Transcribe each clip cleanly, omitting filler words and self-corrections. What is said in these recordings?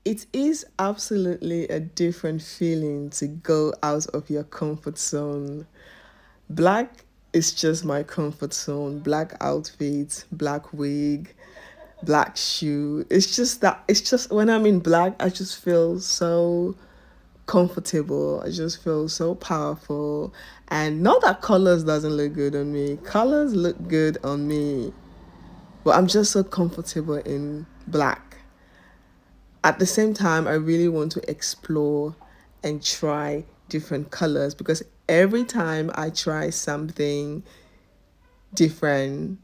It is absolutely a different feeling to go out of your comfort zone. Black is just my comfort zone. Black outfit, black wig, black shoe. It's just when I'm in black, I just feel so comfortable. I just feel so powerful. And not that colors doesn't look good on me. Colors look good on me. But I'm just so comfortable in black. At the same time, I really want to explore and try different colors because every time I try something different,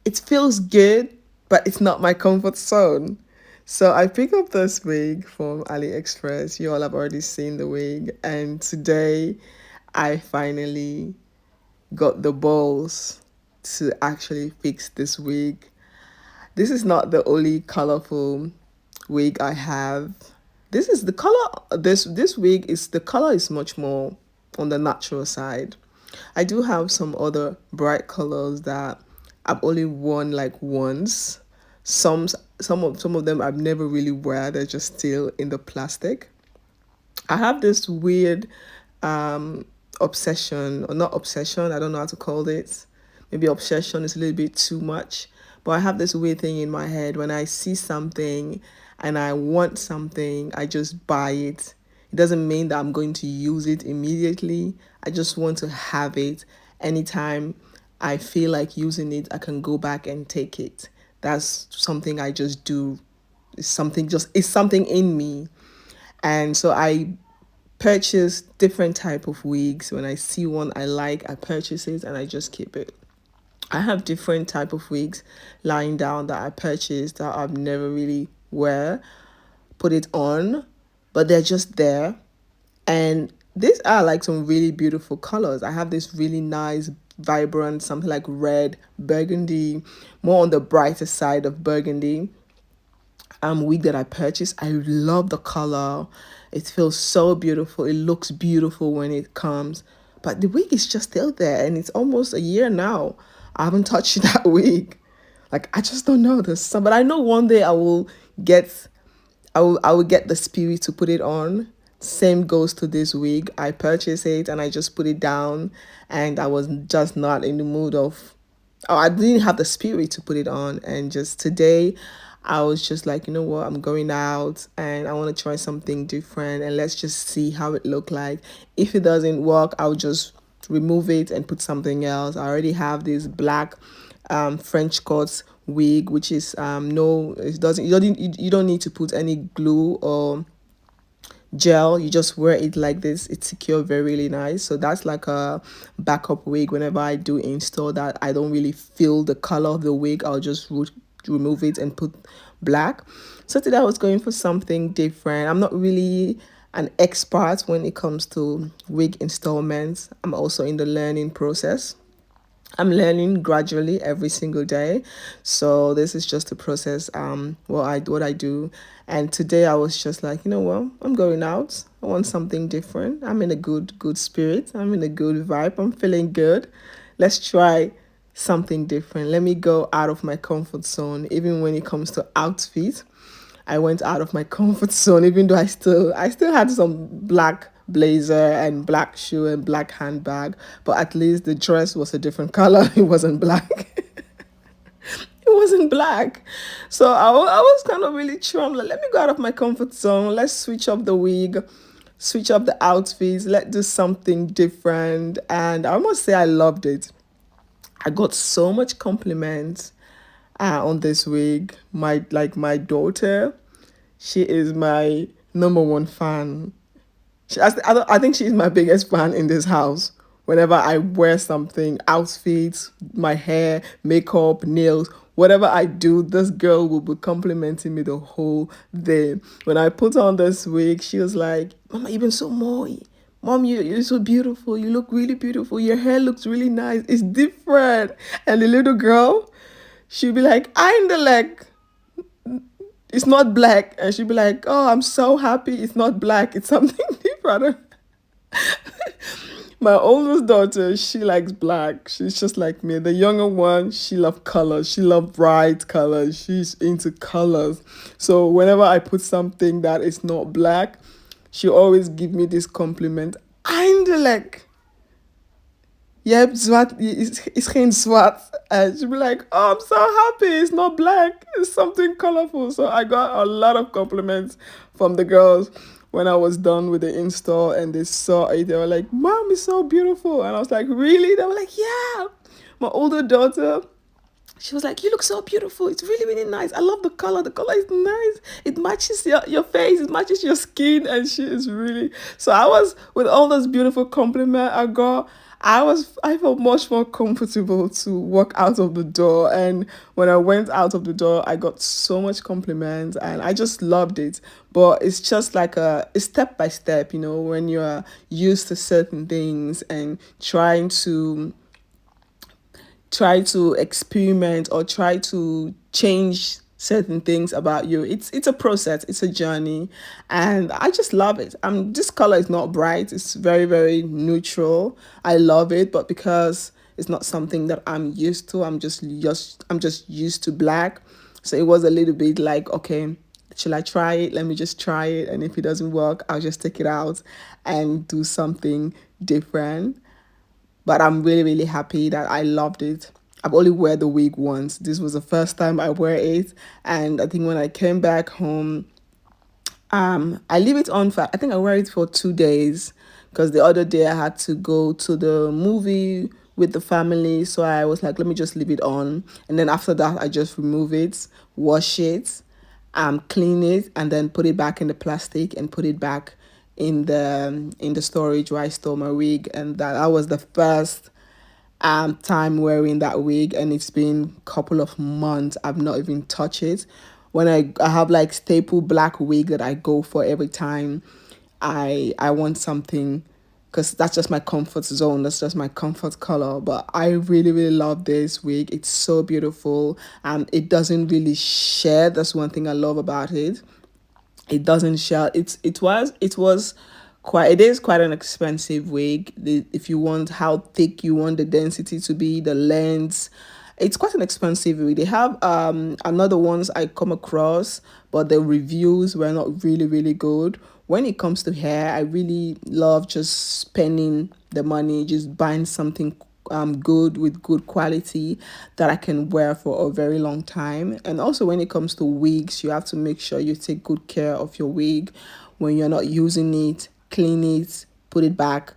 it feels good, but it's not my comfort zone. So I pick up this wig from AliExpress. You all have already seen the wig, and today I finally got the balls to actually fix this wig. This is not the only colorful wig I have. This is the color. This wig is the color is much more on the natural side. I do have some other bright colors that I've only worn like once. Some some of them I've never really wear. They're just still in the plastic. I have this weird um obsession, or not obsession, I don't know how to call it. Maybe obsession is a little bit too much. But I have this weird thing in my head when I see something and I want something, I just buy it. It doesn't mean that I'm going to use it immediately. I just want to have it. Anytime I feel like using it, I can go back and take it. That's something I just do. It's something in me. And so I purchase different type of wigs. When I see one I like, I purchase it and I just keep it. I have different type of wigs lying down that I purchased that I've never really wear, put it on, but they're just there. And these are like some really beautiful colors. I have this really nice, vibrant, something like red, burgundy, more on the brighter side of burgundy wig that I purchased. I love the color. It feels so beautiful. It looks beautiful when it comes. But the wig is just still there and it's almost a year now. I haven't touched that wig. Like I just don't know this. But I know one day get I will get the spirit to put it on. Same goes to this wig. I purchased it and I just put it down and I was just not in the mood of, oh, I didn't have the spirit to put it on. And just today I was just like, you know what, I'm going out and I want to try something different and let's just see how it look like. If it doesn't work, I'll just remove it and put something else. I already have this black French cut wig, which is no, it doesn't, you don't need to put any glue or gel. You just wear it like this. It's secure, very really nice. So that's like a backup wig. Whenever I do install that, I don't really feel the color of the wig, I'll just remove it and put black. So today I was going for something different. I'm not really an expert when it comes to wig installments. I'm also in the learning process. I'm learning gradually every single day. So this is just a process what I do. And today I was just like, you know what? I'm going out. I want something different. I'm in a good spirit. I'm in a good vibe. I'm feeling good. Let's try something different. Let me go out of my comfort zone even when it comes to outfit. I went out of my comfort zone, even though I still had some black blazer and black shoe and black handbag, but at least the dress was a different color. It wasn't black. It wasn't black. So I was kind of really true. I'm like, let me go out of my comfort zone. Let's switch up the wig, switch up the outfits. Let's do something different. And I must say I loved it. I got so much compliments on this wig. My daughter, she is my number one fan. I think she's my biggest fan in this house. Whenever I wear something, outfits, my hair, makeup, nails, whatever I do, this girl will be complimenting me the whole day. When I put on this wig, she was like, "Mama, you've been so moody. Mom, you're so beautiful. You look really beautiful. Your hair looks really nice. It's different." And the little girl, she'll be like, "I'm the leg. It's not black." And she'll be like, "Oh, I'm so happy it's not black. It's something different." My oldest daughter, she likes black. She's just like me. The younger one, she loves colors. She loves bright colors. She's into colors. So whenever I put something that is not black, she always give me this compliment. Eindelijk. Je hebt zwart, is geen zwart. And she'll be like, oh, I'm so happy. It's not black. It's something colorful. So I got a lot of compliments from the girls when I was done with the install and they saw it. They were like, Mom, it's so beautiful. And I was like, really? They were like, yeah. My older daughter, she was like, you look so beautiful. It's really, really nice. I love the color. The color is nice. It matches your face. It matches your skin. And she is really... So I was, with all those beautiful compliments I got, I felt much more comfortable to walk out of the door. And when I went out of the door, I got so much compliments and I just loved it. But it's just like a step by step, you know, when you're used to certain things and try to experiment or try to change certain things about you. It's a process, it's a journey, and I just love it. This color is not bright, it's very, very neutral. I love it, but because it's not something that I'm used to, I'm just used to black. So it was a little bit like, okay, shall I try it? Let me just try it, and if it doesn't work, I'll just take it out and do something different. But I'm really, really happy that I loved it. I've only wear the wig once. This was the first time I wear it. And I think when I came back home, I leave it on for, I think I wear it for 2 days because the other day I had to go to the movie with the family. So I was like, let me just leave it on. And then after that, I just remove it, wash it, clean it, and then put it back in the plastic and put it back in the storage where I store my wig. And that was the first time wearing that wig, and it's been a couple of months. I've not even touched it. When I have like staple black wig that I go for every time I want something, because that's just my comfort zone, that's just my comfort color. But I really, really love this wig. It's so beautiful. It doesn't really share. That's one thing I love about it. It doesn't share. It was quite, it is quite an expensive wig. If you want how thick you want the density to be, the length, it's quite an expensive wig. They have another ones I come across, but the reviews were not really, really good. When it comes to hair, I really love just spending the money, just buying something good with good quality that I can wear for a very long time. And also when it comes to wigs, you have to make sure you take good care of your wig. When you're not using it, clean it, put it back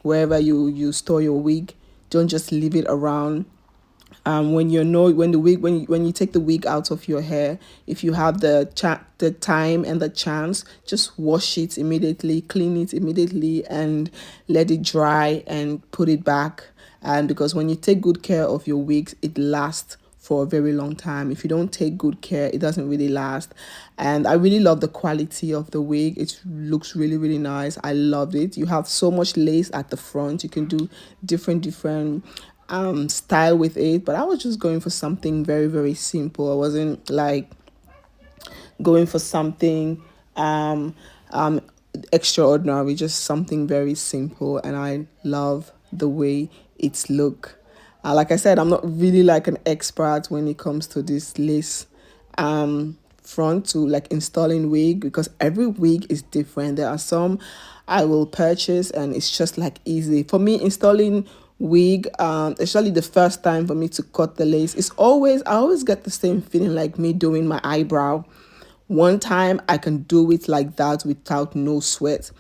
wherever you store your wig. Don't just leave it around. When you know, when the wig when you take the wig out of your hair, if you have the time and the chance, just wash it immediately, clean it immediately, and let it dry and put it back. And because when you take good care of your wigs, it lasts for a very long time. If you don't take good care, it doesn't really last. And I really love the quality of the wig. It looks really, really nice. I loved it. You have so much lace at the front. You can do different style with it, but I was just going for something very, very simple. I wasn't like going for something um um extraordinary, just something very simple, and I love the way it's look. Like I said, I'm not really like an expert when it comes to this lace front to like installing wig, because every wig is different. There are some I will purchase and it's just like easy for me installing wig, especially the first time for me to cut the lace. I always get the same feeling like me doing my eyebrow. One time I can do it like that without no sweat.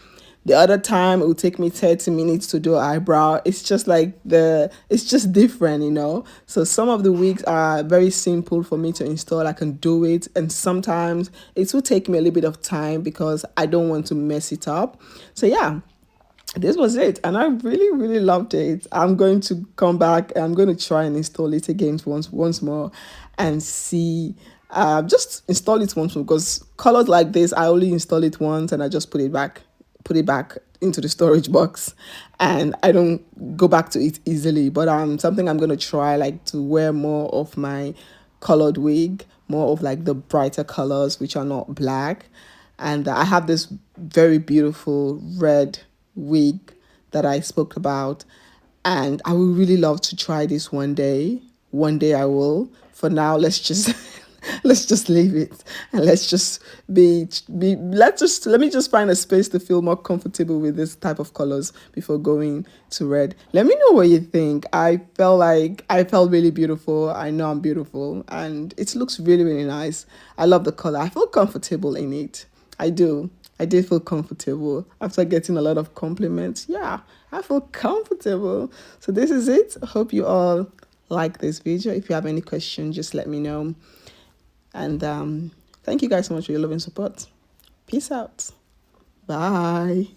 The other time it will take me 30 minutes to do an eyebrow. It's just like it's just different, you know. So some of the wigs are very simple for me to install. I can do it, and sometimes it will take me a little bit of time because I don't want to mess it up. So yeah, this was it, and I really, really loved it. I'm going to come back and I'm going to try and install it again once more and see. Just install it once more, because colors like this I only install it once and I just put it back into the storage box, and I don't go back to it easily. But something I'm going to try, like to wear more of my colored wig, more of like the brighter colors which are not black. And I have this very beautiful red wig that I spoke about. And I would really love to try this one day. One day I will. For now, let's just let's just leave it, and let's just let me just find a space to feel more comfortable with this type of colors before going to red. Let me know what you think. I felt really beautiful. I know I'm beautiful, and it looks really, really nice. I love the color. I feel comfortable in it. I do. I did feel comfortable after getting a lot of compliments. Yeah, I feel comfortable. So this is it. Hope you all like this video. If you have any questions, just let me know. And thank you guys so much for your love and support. Peace out. Bye.